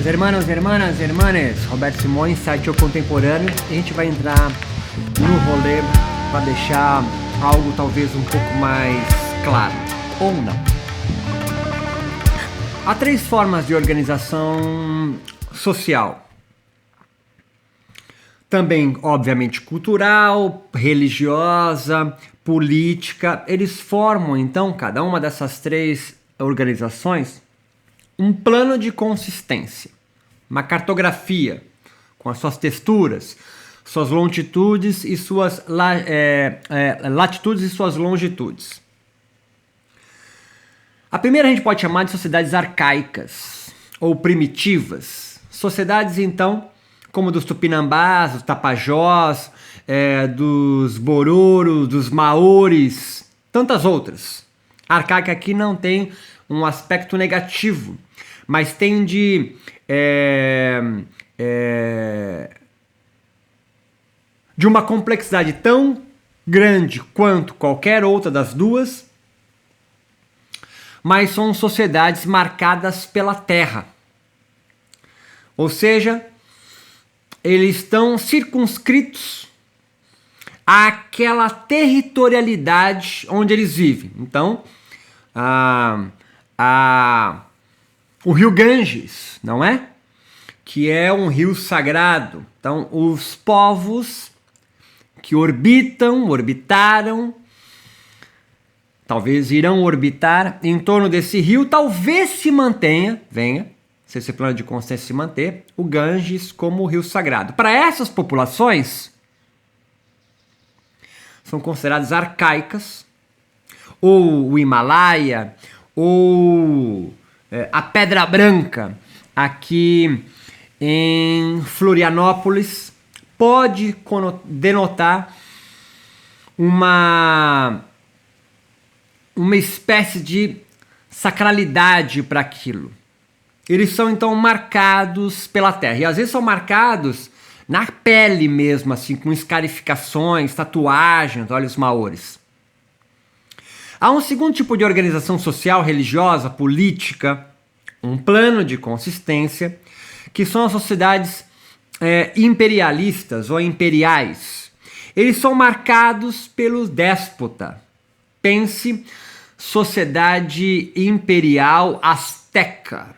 hermanas, Roberto Simões, site O Contemporâneo. E a gente vai entrar no rolê para deixar algo talvez um pouco mais claro, ou não. Há 3 formas de organização social. Também, obviamente, cultural, religiosa, política. Eles formam, então, cada uma dessas 3 organizações, um plano de consistência, uma cartografia com as suas texturas, suas longitudes e suas latitudes e suas longitudes. A primeira a gente pode chamar de sociedades arcaicas ou primitivas. Sociedades, então, como dos Tupinambás, dos Tapajós, dos Bororos, dos Maoris, tantas outras. Arcaica aqui não tem um aspecto negativo, mas tem de uma complexidade tão grande quanto qualquer outra das duas, mas são sociedades marcadas pela terra. Ou seja, eles estão circunscritos àquela territorialidade onde eles vivem. Então, o rio Ganges, não é? Que é um rio sagrado. Então, os povos que orbitaram, talvez irão orbitar em torno desse rio, talvez se mantenha, se esse plano de consciência se manter, o Ganges como o rio sagrado. Para essas populações, são consideradas arcaicas, ou o Himalaia, ou a Pedra Branca, aqui em Florianópolis, pode denotar uma espécie de sacralidade para aquilo. Eles são então marcados pela terra, e às vezes são marcados na pele mesmo, assim, com escarificações, tatuagens, olha os maores. Há um segundo tipo de organização social, religiosa, política, um plano de consistência, que são as sociedades imperialistas ou imperiais. Eles são marcados pelo déspota. Pense sociedade imperial azteca,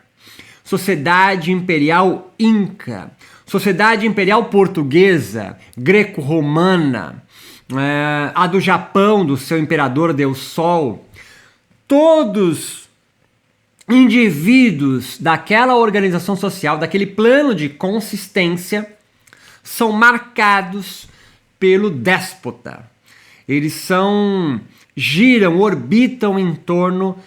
sociedade imperial inca, sociedade imperial portuguesa, greco-romana, a do Japão, do seu imperador Deus Sol. Todos indivíduos daquela organização social, daquele plano de consistência, são marcados pelo déspota. Eles orbitam em torno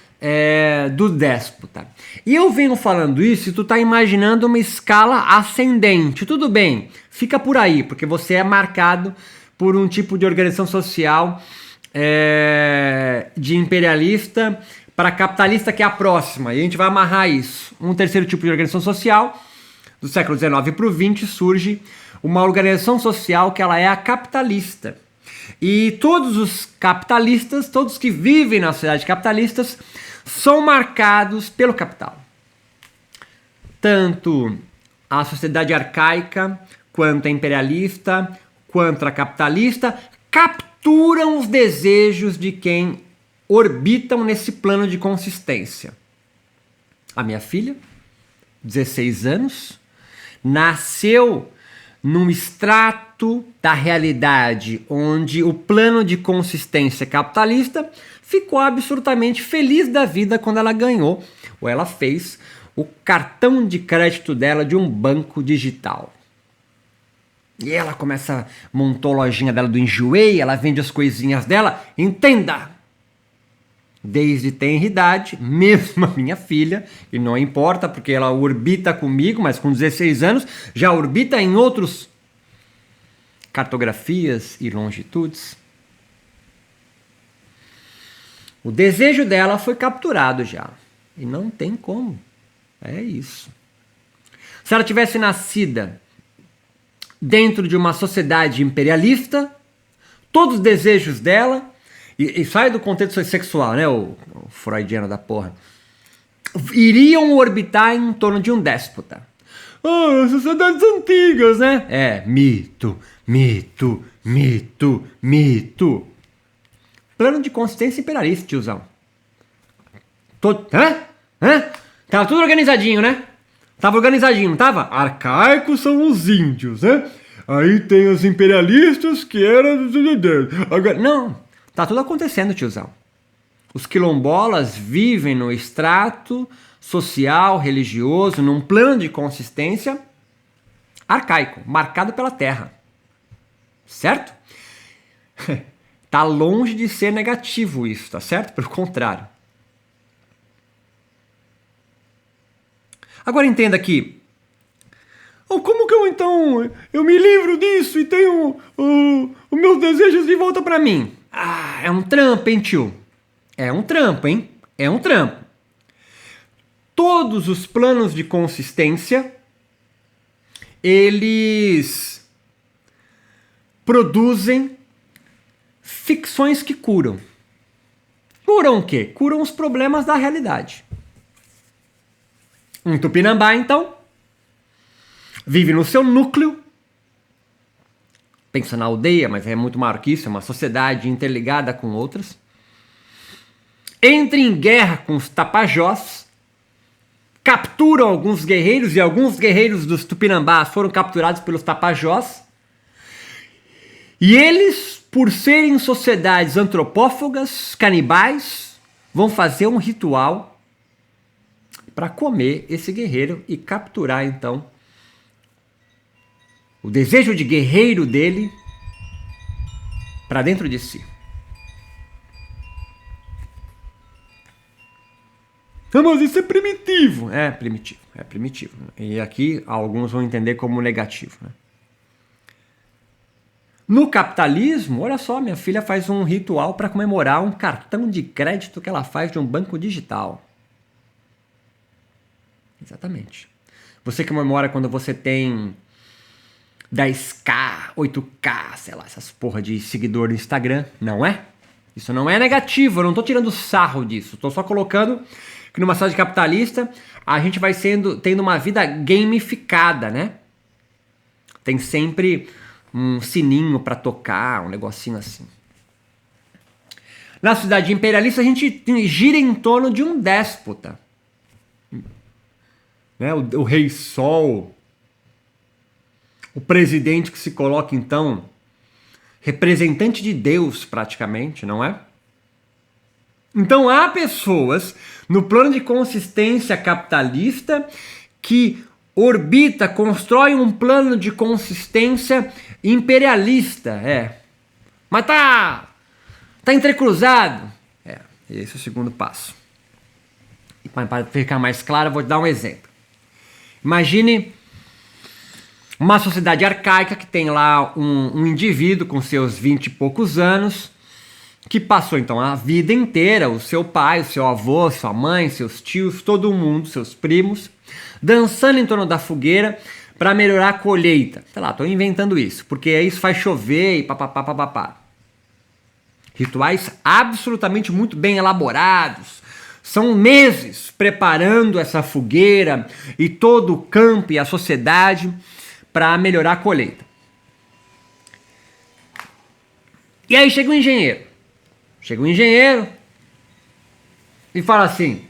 do déspota. E eu venho falando isso e tu tá imaginando uma escala ascendente. Tudo bem, fica por aí, porque você é marcado por um tipo de organização social de imperialista para capitalista, que é a próxima. E a gente vai amarrar isso. Um terceiro tipo de organização social, do século XIX para o XX, surge uma organização social que ela é a capitalista. E todos os capitalistas, todos que vivem na sociedade capitalistas, são marcados pelo capital. Tanto a sociedade arcaica, quanto a imperialista, quanto a capitalista, capturam os desejos de quem orbitam nesse plano de consistência. A minha filha, 16 anos, nasceu num extrato da realidade onde o plano de consistência capitalista ficou absolutamente feliz da vida quando ela ganhou, ou ela fez, o cartão de crédito dela de um banco digital. E ela montou a lojinha dela do Enjoei, ela vende as coisinhas dela. Entenda! Desde tenra idade, mesmo a minha filha, e não importa porque ela orbita comigo, mas com 16 anos, já orbita em outros cartografias e longitudes. O desejo dela foi capturado já. E não tem como. É isso. Se ela tivesse nascida dentro de uma sociedade imperialista, todos os desejos dela, e sai do contexto sexual, né, o freudiano da porra, iriam orbitar em torno de um déspota. Oh, sociedades antigas, né? É, mito, mito, mito, mito. Plano de consistência imperialista, tiozão. Hã? Hã? Tava tudo organizadinho, né? Tava organizadinho, não tava? Arcaicos são os índios, né? Aí tem os imperialistas que eram... Agora, não, tá tudo acontecendo, tiozão. Os quilombolas vivem no extrato social, religioso, num plano de consistência arcaico, marcado pela terra. Certo? Tá longe de ser negativo isso, tá certo? Pelo contrário. Agora entenda aqui. Como que eu me livro disso e tenho os meus desejos de volta pra mim? Ah, é um trampo, hein, tio? É um trampo, hein? É um trampo. Todos os planos de consistência, eles produzem ficções que curam. Curam o quê? Curam os problemas da realidade. Um Tupinambá, então, vive no seu núcleo, pensa na aldeia, mas é muito maior que isso, é uma sociedade interligada com outras, entra em guerra com os Tapajós, capturam alguns guerreiros, e alguns guerreiros dos Tupinambás foram capturados pelos Tapajós, e eles, por serem sociedades antropófagas, canibais, vão fazer um ritual para comer esse guerreiro e capturar, então, o desejo de guerreiro dele para dentro de si. Mas isso é primitivo. É primitivo, é primitivo. E aqui alguns vão entender como negativo, né? No capitalismo, olha só, minha filha faz um ritual para comemorar um cartão de crédito que ela faz de um banco digital. Exatamente. Você comemora quando você tem 10k, 8k, sei lá, essas porra de seguidor no Instagram, não é? Isso não é negativo, eu não tô tirando sarro disso, tô só colocando que numa sociedade capitalista a gente vai tendo uma vida gamificada, né? Tem sempre um sininho para tocar, um negocinho assim. Na sociedade imperialista a gente gira em torno de um déspota. Né? O rei Sol, o presidente que se coloca então representante de Deus praticamente, não é? Então há pessoas no plano de consistência capitalista que orbita, constrói um plano de consistência imperialista, mas tá entrecruzado. Esse é o segundo passo. E para ficar mais claro, eu vou te dar um exemplo. Imagine uma sociedade arcaica que tem lá um indivíduo com seus 20 e poucos anos, que passou então a vida inteira, o seu pai, o seu avô, sua mãe, seus tios, todo mundo, seus primos, dançando em torno da fogueira para melhorar a colheita. Sei lá, estou inventando isso, porque isso faz chover e papapá, papapá. Rituais absolutamente muito bem elaborados. São meses preparando essa fogueira e todo o campo e a sociedade para melhorar a colheita. E aí chega um engenheiro. E fala assim,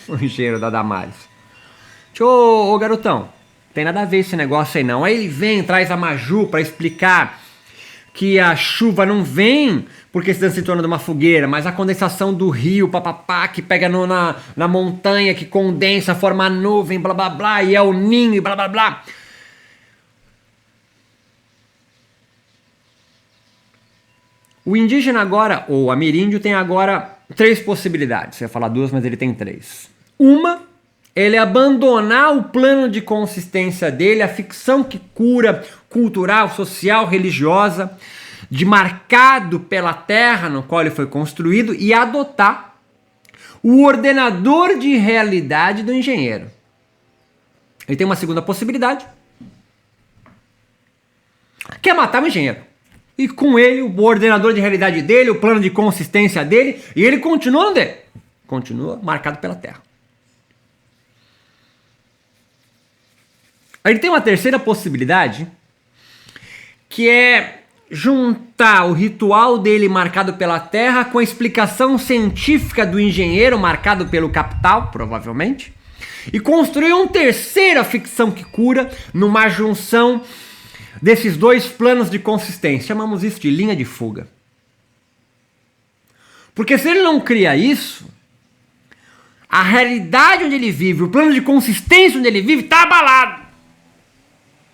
o engenheiro da Damares: ô garotão, tem nada a ver esse negócio aí não. Aí ele vem, traz a Maju para explicar que a chuva não vem porque se dança em torno de uma fogueira, mas a condensação do rio, papapá, que pega na montanha, que condensa, forma a nuvem, blá blá blá, e é o ninho, e blá blá blá. O indígena agora, ou ameríndio, tem agora 3 possibilidades. Você ia falar 2, mas ele tem 3. Uma, ele abandonar o plano de consistência dele, a ficção que cura, cultural, social, religiosa, de marcado pela terra no qual ele foi construído, e adotar o ordenador de realidade do engenheiro. Ele tem uma segunda possibilidade, que é matar o engenheiro. E com ele, o ordenador de realidade dele, o plano de consistência dele, e ele continua onde? Continua marcado pela terra. A gente tem uma terceira possibilidade, que é juntar o ritual dele marcado pela Terra com a explicação científica do engenheiro marcado pelo capital, provavelmente, e construir uma terceira ficção que cura numa junção desses dois planos de consistência. Chamamos isso de linha de fuga. Porque se ele não cria isso, a realidade onde ele vive, o plano de consistência onde ele vive, está abalado.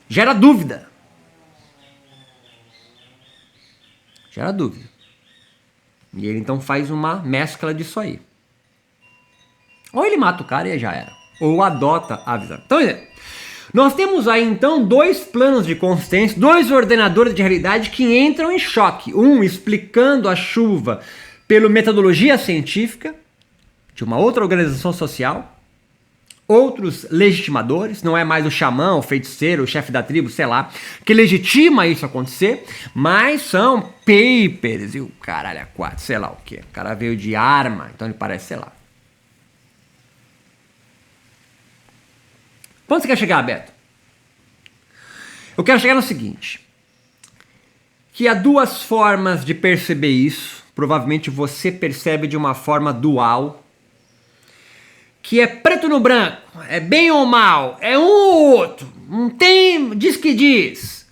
Gera dúvida. Gera dúvida. E ele então faz uma mescla disso aí. Ou ele mata o cara e já era. Ou adota a visão. Então, nós temos aí então dois planos de consistência, dois ordenadores de realidade que entram em choque. Um explicando a chuva pela metodologia científica de uma outra organização social. Outros legitimadores, não é mais o xamã, o feiticeiro, o chefe da tribo, sei lá, que legitima isso acontecer, mas são papers e o caralho a quatro, sei lá o que. O cara veio de arma, então ele parece, sei lá. Quando você quer chegar, Beto? Eu quero chegar no seguinte, que há duas formas de perceber isso, provavelmente você percebe de uma forma dual, que é preto no branco, é bem ou mal, é um ou outro, não tem, diz que diz.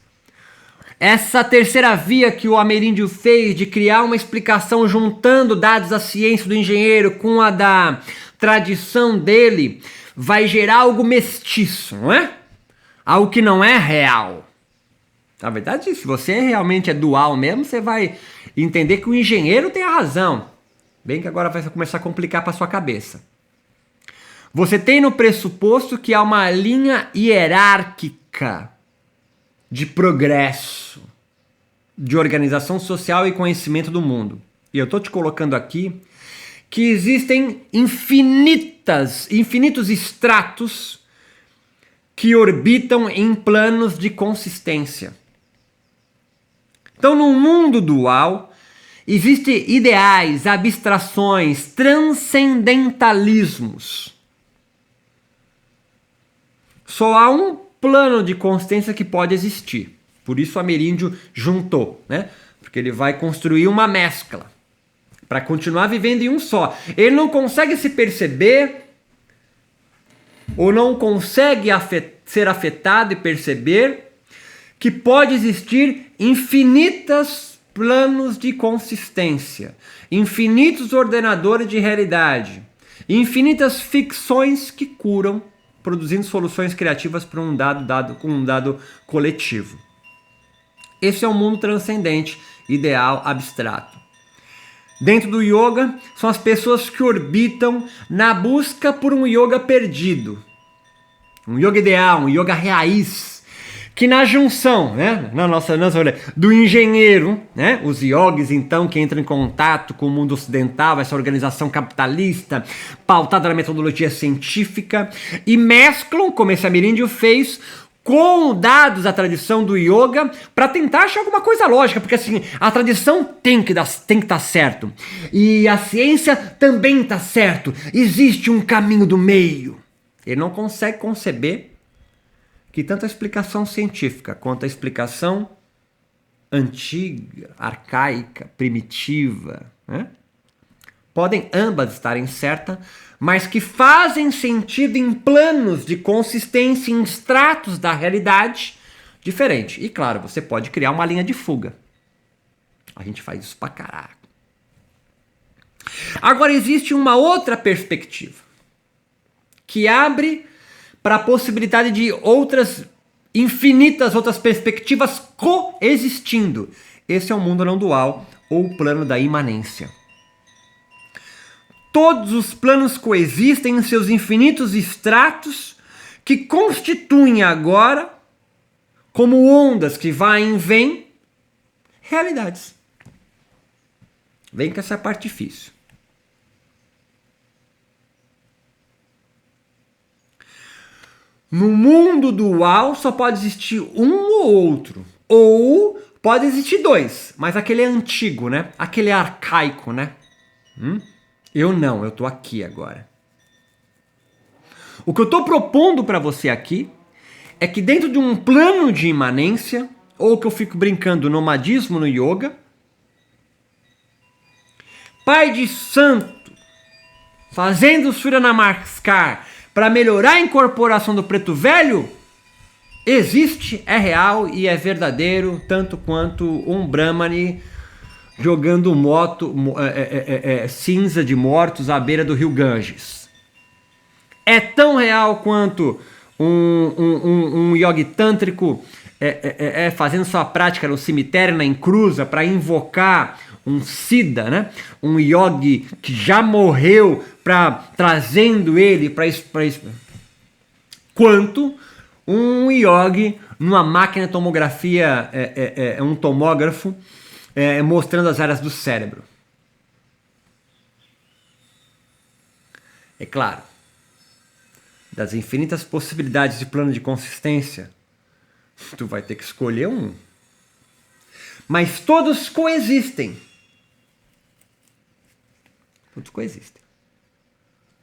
Essa terceira via que o ameríndio fez de criar uma explicação juntando dados da ciência do engenheiro com a da tradição dele, vai gerar algo mestiço, não é? Algo que não é real. Na verdade, se você realmente é dual mesmo, você vai entender que o engenheiro tem a razão. Bem que agora vai começar a complicar para sua cabeça. Você tem no pressuposto que há uma linha hierárquica de progresso, de organização social e conhecimento do mundo. E eu estou te colocando aqui que existem infinitos estratos que orbitam em planos de consistência. Então, no mundo dual, existem ideais, abstrações, transcendentalismos. Só há um plano de consistência que pode existir. Por isso o ameríndio juntou, né? Porque ele vai construir uma mescla para continuar vivendo em um só. Ele não consegue se perceber ou não consegue ser afetado e perceber que pode existir infinitos planos de consistência, infinitos ordenadores de realidade, infinitas ficções que curam, produzindo soluções criativas para um dado coletivo. Esse é um mundo transcendente, ideal, abstrato. Dentro do yoga, são as pessoas que orbitam na busca por um yoga perdido. Um yoga ideal, um yoga raiz, que na junção, né, do engenheiro, né, os yogis então que entram em contato com o mundo ocidental, essa organização capitalista, pautada na metodologia científica, e mesclam, como esse ameríndio fez, com dados da tradição do yoga para tentar achar alguma coisa lógica, porque assim, a tradição tem que estar certo, e a ciência também está certo, existe um caminho do meio. Ele não consegue conceber que tanto a explicação científica quanto a explicação antiga, arcaica, primitiva, né, podem ambas estarem certas, mas que fazem sentido em planos de consistência, em estratos da realidade diferente. E claro, você pode criar uma linha de fuga. A gente faz isso pra caralho. Agora existe uma outra perspectiva que abre para a possibilidade de infinitas outras perspectivas coexistindo. Esse é o mundo não dual, ou o plano da imanência. Todos os planos coexistem em seus infinitos estratos que constituem agora, como ondas que vai e vêm, realidades. Vem com essa parte difícil. No mundo dual só pode existir um ou outro. Ou pode existir dois, mas aquele é antigo, né? Aquele é arcaico, né? Eu não, eu tô aqui agora. O que eu tô propondo para você aqui é que dentro de um plano de imanência, ou que eu fico brincando, nomadismo no yoga, pai de santo, fazendo Surya Namaskar para melhorar a incorporação do preto velho, existe, é real e é verdadeiro, tanto quanto um Brahmane jogando cinza de mortos à beira do rio Ganges. É tão real quanto um yogi tântrico fazendo sua prática no cemitério, na encruza, para invocar um Siddha, né? Um yogi que já morreu, trazendo ele para isso, quanto um yogi numa máquina de tomografia, um tomógrafo, mostrando as áreas do cérebro. É claro, das infinitas possibilidades de plano de consistência, tu vai ter que escolher um. Mas todos coexistem. Todos coexistem.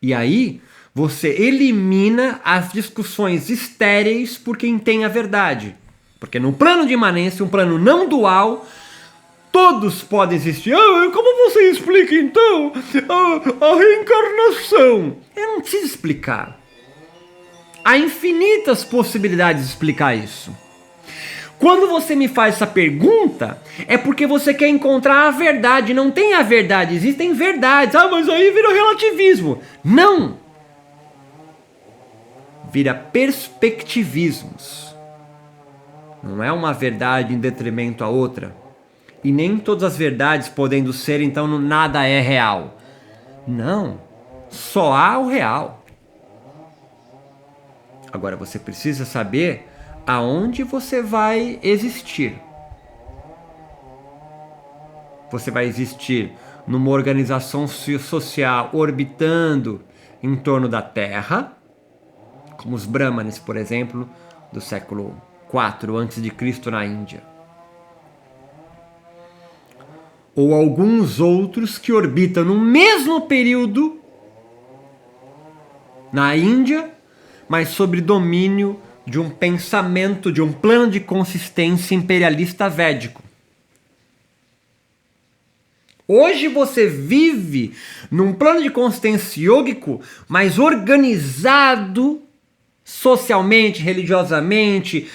E aí, você elimina as discussões estéreis por quem tem a verdade. Porque no plano de imanência, um plano não dual, todos podem existir. Como você explica, então, a reencarnação? Eu não preciso explicar. Há infinitas possibilidades de explicar isso. Quando você me faz essa pergunta, é porque você quer encontrar a verdade. Não tem a verdade, existem verdades. Mas aí vira relativismo. Não! Vira perspectivismos. Não é uma verdade em detrimento à outra. E nem todas as verdades podendo ser, então nada é real. Não. Só há o real. Agora você precisa saber aonde você vai existir. Você vai existir numa organização social orbitando em torno da Terra, como os Brahmanes, por exemplo, do século IV a.C. na Índia. Ou alguns outros que orbitam no mesmo período na Índia, mas sob domínio de um pensamento, de um plano de consistência imperialista védico. Hoje você vive num plano de consistência yógico, mas organizado socialmente, religiosamente,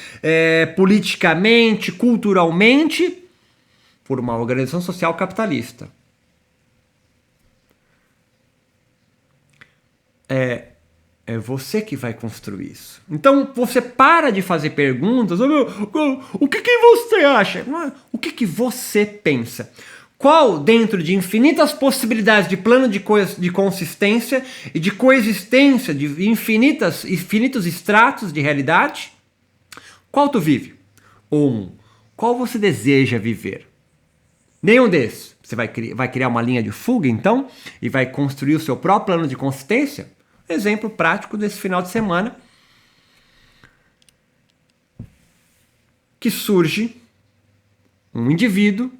politicamente, culturalmente, por uma organização social capitalista. É você que vai construir isso. Então você para de fazer perguntas. O que você acha? O que você pensa? Qual, dentro de infinitas possibilidades de plano de consistência e de coexistência de infinitos estratos de realidade, qual tu vive? Qual você deseja viver? Nenhum desses. Você vai criar uma linha de fuga, então, e vai construir o seu próprio plano de consistência? Exemplo prático desse final de semana, que surge um indivíduo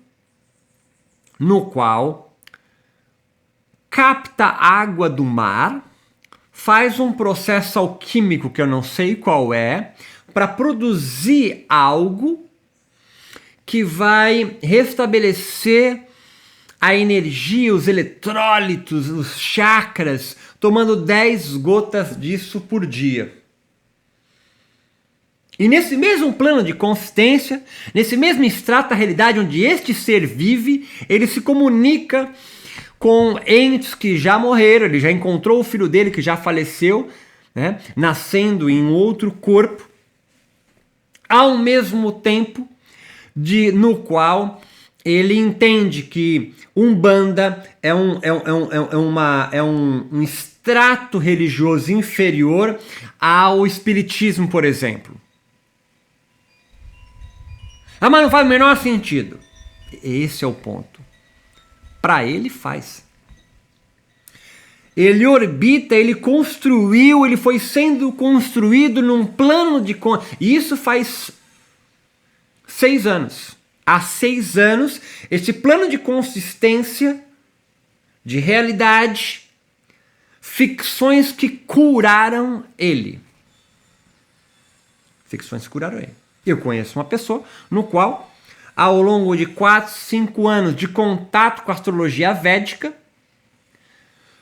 no qual capta água do mar, faz um processo alquímico que eu não sei qual é, para produzir algo que vai restabelecer a energia, os eletrólitos, os chakras, tomando 10 gotas disso por dia. E nesse mesmo plano de consistência, nesse mesmo extrato da realidade onde este ser vive, ele se comunica com entes que já morreram, ele já encontrou o filho dele que já faleceu, né, nascendo em outro corpo, ao mesmo tempo no qual ele entende que Umbanda é um extrato religioso inferior ao espiritismo, por exemplo. Mas não faz o menor sentido. Esse é o ponto. Para ele faz. Ele orbita, ele construiu, ele foi sendo construído num plano de... E isso faz 6 anos. Há 6 anos, esse plano de consistência, de realidade, ficções que curaram ele. ficções curaram ele. Eu conheço uma pessoa no qual, ao longo de 4, 5 anos de contato com a astrologia védica,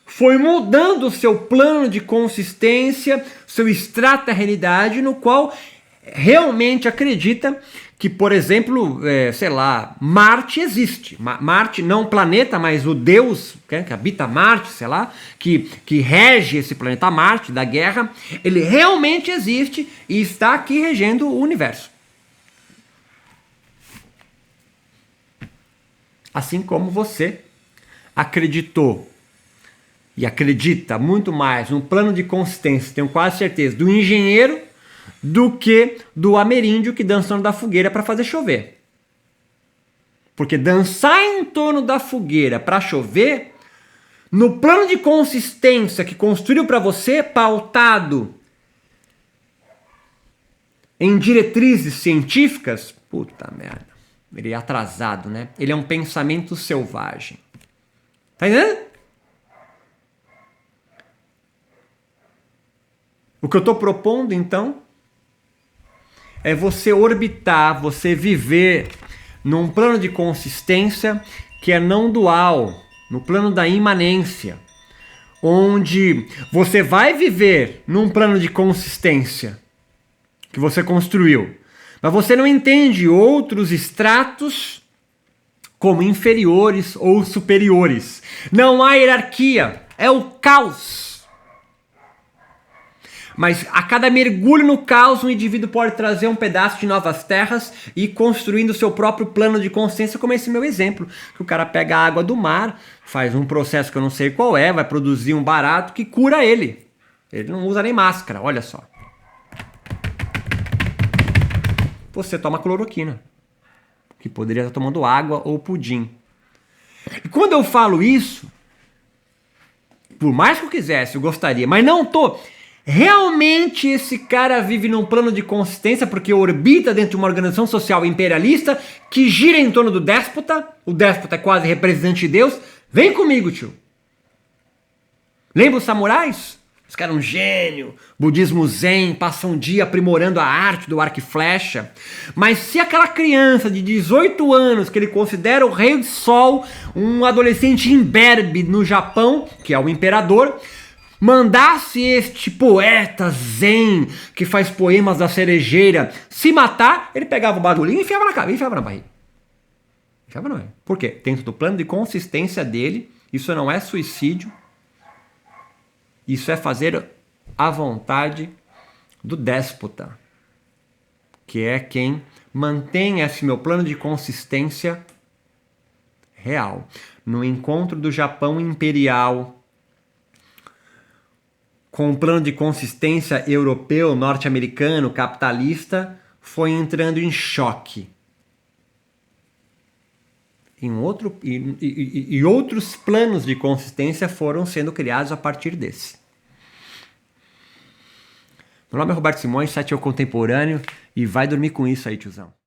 foi mudando o seu plano de consistência, seu extrato da realidade, no qual realmente acredita que, por exemplo, sei lá, Marte existe. Marte, não o planeta, mas o Deus que habita Marte, sei lá, que rege esse planeta Marte da guerra, ele realmente existe e está aqui regendo o universo. Assim como você acreditou e acredita muito mais no plano de consistência, tenho quase certeza, do engenheiro do que do ameríndio que dança em torno da fogueira para fazer chover. Porque dançar em torno da fogueira para chover, no plano de consistência que construiu para você, pautado em diretrizes científicas, puta merda, ele é atrasado, né? Ele é um pensamento selvagem. Tá entendendo? O que eu estou propondo, então, é você orbitar, você viver num plano de consistência que é não dual, no plano da imanência, onde você vai viver num plano de consistência que você construiu, mas você não entende outros estratos como inferiores ou superiores. Não há hierarquia, é o caos. Mas a cada mergulho no caos, um indivíduo pode trazer um pedaço de novas terras e ir construindo o seu próprio plano de consciência, como esse meu exemplo. Que o cara pega a água do mar, faz um processo que eu não sei qual é, vai produzir um barato que cura ele. Ele não usa nem máscara, olha só. Você toma cloroquina, que poderia estar tomando água ou pudim. E quando eu falo isso, por mais que eu quisesse, eu gostaria, mas não tô... Realmente esse cara vive num plano de consistência porque orbita dentro de uma organização social imperialista que gira em torno do déspota. O déspota é quase representante de Deus. Vem comigo, tio. Lembra os samurais? Os caras um gênio, budismo zen, passam um dia aprimorando a arte do arco e flecha. Mas se aquela criança de 18 anos, que ele considera o rei do sol, um adolescente imberbe no Japão, que é o imperador, mandasse este poeta zen, que faz poemas da cerejeira, se matar, ele pegava o bagulhinho e enfiava na cabeça, enfiava na barriga. Enfiava na barriga. Por quê? Dentro do plano de consistência dele, isso não é suicídio, isso é fazer a vontade do déspota, que é quem mantém esse meu plano de consistência real. No encontro do Japão imperial com o plano de consistência europeu, norte-americano, capitalista, foi entrando em choque. E outros planos de consistência foram sendo criados a partir desse. Meu nome é Roberto Simões, site Eu Contemporâneo, e vai dormir com isso aí, tiozão.